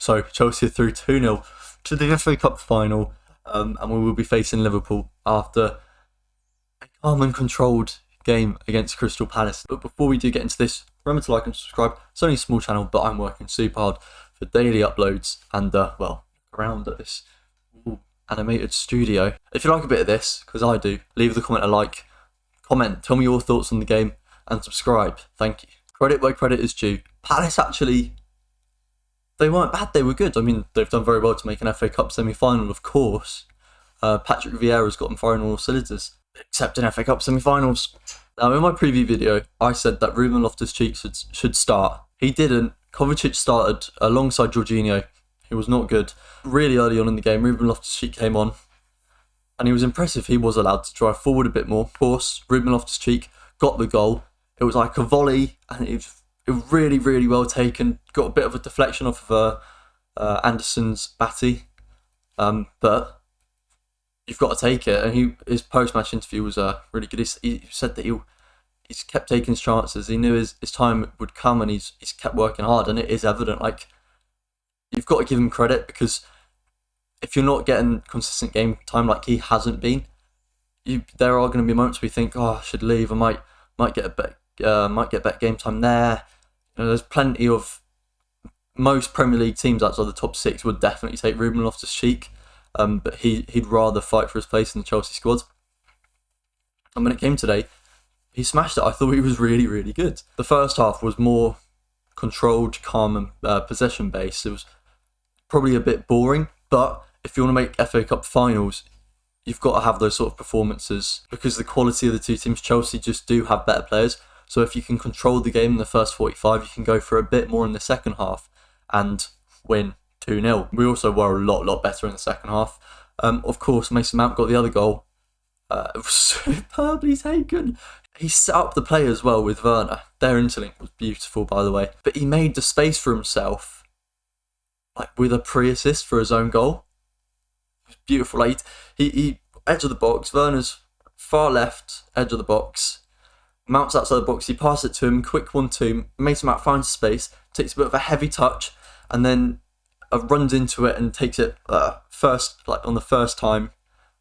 So Chelsea are through 2-0 to the FA Cup final, and we will be facing Liverpool after a calm and controlled game against Crystal Palace. But before we do get into this, remember to like and subscribe. It's only a small channel, but I'm working super hard for daily uploads and, around at this animated studio. If you like a bit of this, because I do, leave the comment a like, comment, tell me your thoughts on the game, and subscribe. Thank you. Credit where credit is due. Palace actually, they weren't bad, they were good. I mean, they've done very well to make an FA Cup semi-final, of course. Patrick Vieira's got them firing on all cylinders, except in FA Cup semi-finals. Now, in my preview video, I said that Ruben Loftus Cheek should start. He didn't. Kovacic started alongside Jorginho. He was not good. Really early on in the game, Ruben Loftus Cheek came on, and he was impressive. He was allowed to drive forward a bit more. Of course, Ruben Loftus Cheek got the goal. It was like a volley, and it was really, really well taken. Got a bit of a deflection off of Anderson's batty, but you've got to take it. And his post-match interview was really good. He said that he's kept taking his chances. He knew his time would come, and he's kept working hard. And it is evident. Like, you've got to give him credit, because if you're not getting consistent game time like he hasn't been, there are going to be moments where you think, oh, I should leave. I might get better game time there. You know, there's plenty of, most Premier League teams outside the top 6 would definitely take Ruben Loftus Cheek, but he'd rather fight for his place in the Chelsea squad. And when it came today, he smashed it. I thought he was really, really good. The first half was more controlled, calm, and possession based. It was probably a bit boring, but if you want to make FA Cup finals, you've got to have those sort of performances, because the quality of the two teams, Chelsea just do have better players. So if you can control the game in the first 45, you can go for a bit more in the second half and win 2-0. We also were a lot better in the second half. Of course, Mason Mount got the other goal. It was superbly taken. He set up the play as well with Werner. Their interlink was beautiful, by the way. But he made the space for himself, like with a pre-assist for his own goal. It was beautiful. Like, he edge of the box. Werner's far left edge of the box. Mount's outside the box. He passes it to him. Quick 1-2. Mason Mount finds space. Takes a bit of a heavy touch, and then runs into it and takes it on the first time.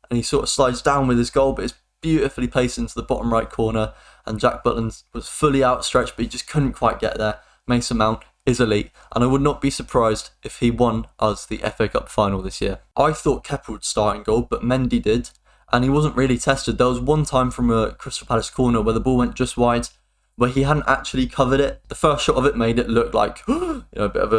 And he sort of slides down with his goal, but it's beautifully placed into the bottom right corner, and Jack Butland was fully outstretched, but he just couldn't quite get there. Mason Mount is elite, and I would not be surprised if he won us the FA Cup final this year. I thought Kepa would start in goal, but Mendy did, and he wasn't really tested. There was one time from a Crystal Palace corner where the ball went just wide, where he hadn't actually covered it. The first shot of it made it look like a bit of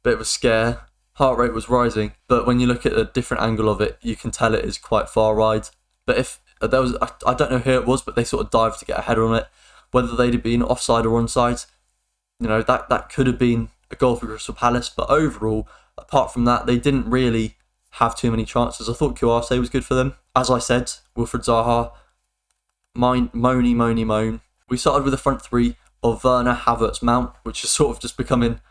a scare. Heart rate was rising, but when you look at a different angle of it, you can tell it is quite far wide. But if there was, I don't know who it was, but they sort of dived to get a header on it. Whether they'd have been offside or onside, that could have been a goal for Crystal Palace. But overall, apart from that, they didn't really have too many chances. I thought Kovacic was good for them. As I said, Wilfried Zaha, moan. We started with a front three of Werner, Havertz, Mount, which is sort of just becoming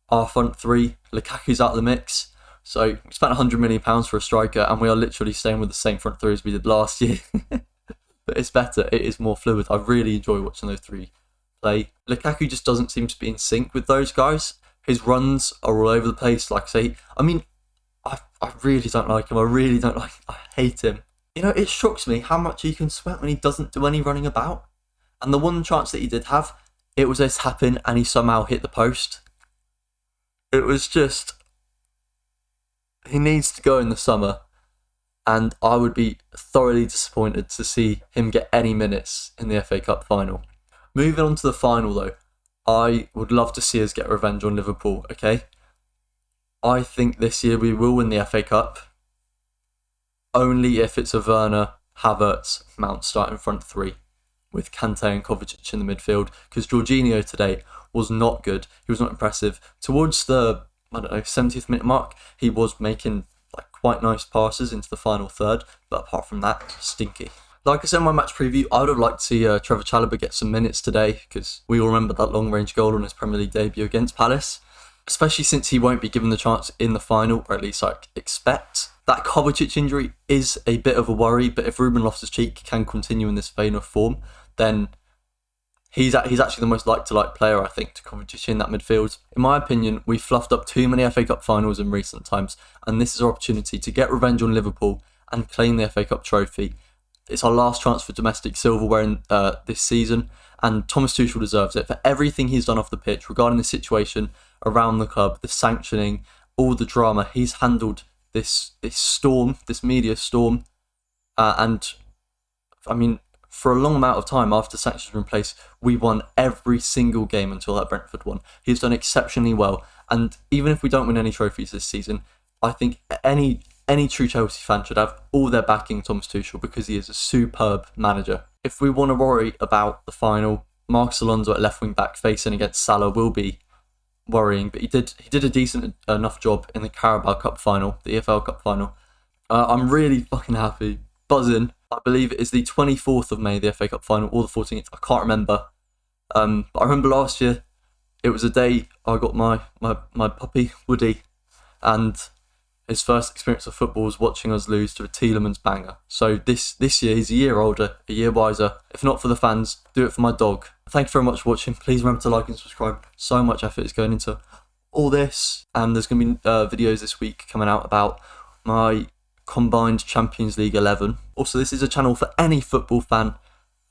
our front three. Lukaku's out of the mix. So we spent £100 million for a striker, and we are literally staying with the same front three as we did last year. But it's better. It is more fluid. I really enjoy watching those three play. Lukaku just doesn't seem to be in sync with those guys. His runs are all over the place. Like I say, I really don't like him. I hate him. It shocks me how much he can sweat when he doesn't do any running about. And the one chance that he did have, it was a tap in, and he somehow hit the post. It was just, he needs to go in the summer, and I would be thoroughly disappointed to see him get any minutes in the FA Cup final. Moving on to the final though, I would love to see us get revenge on Liverpool, okay? I think this year we will win the FA Cup, only if it's a Werner, Havertz, Mount starting front three, with Kante and Kovacic in the midfield, because Jorginho today was not good. He was not impressive. Towards the 70th minute mark, he was making quite nice passes into the final third, but apart from that, stinky. Like I said in my match preview, I would have liked to see Trevor Chalobah get some minutes today, because we all remember that long range goal on his Premier League debut against Palace, especially since he won't be given the chance in the final, or at least I expect. That Kovacic injury is a bit of a worry, but if Ruben Loftus Cheek can continue in this vein of form, then he's actually the most like-to-like player, I think, to Kovacic in that midfield. In my opinion, we fluffed up too many FA Cup finals in recent times, and this is our opportunity to get revenge on Liverpool and claim the FA Cup trophy. It's our last chance for domestic silverware in this season, and Thomas Tuchel deserves it for everything he's done off the pitch regarding the situation around the club, the sanctioning, all the drama. He's handled this storm, this media storm, and I mean, for a long amount of time after sanctions were in place, we won every single game until that Brentford one. He's done exceptionally well, and even if we don't win any trophies this season, I think any true Chelsea fan should have all their backing Thomas Tuchel, because he is a superb manager. If we want to worry about the final, Marcos Alonso at left wing back facing against Salah will be worrying, but he did a decent enough job in the Carabao Cup final, the EFL Cup final. I'm really fucking happy, buzzing. I believe it is the 24th of May, the FA Cup final, or the 14th. I can't remember. But I remember last year, it was a day I got my puppy Woody, and his first experience of football was watching us lose to a Tielemans banger. So this year, he's a year older, a year wiser. If not for the fans, do it for my dog. Thank you very much for watching. Please remember to like and subscribe. So much effort is going into all this. And there's going to be videos this week coming out about my combined Champions League 11. Also, this is a channel for any football fan.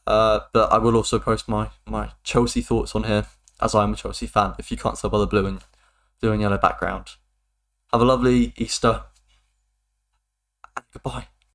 But I will also post my Chelsea thoughts on here, as I am a Chelsea fan, if you can't tell by the blue and blue and yellow background. Have a lovely Easter, and goodbye.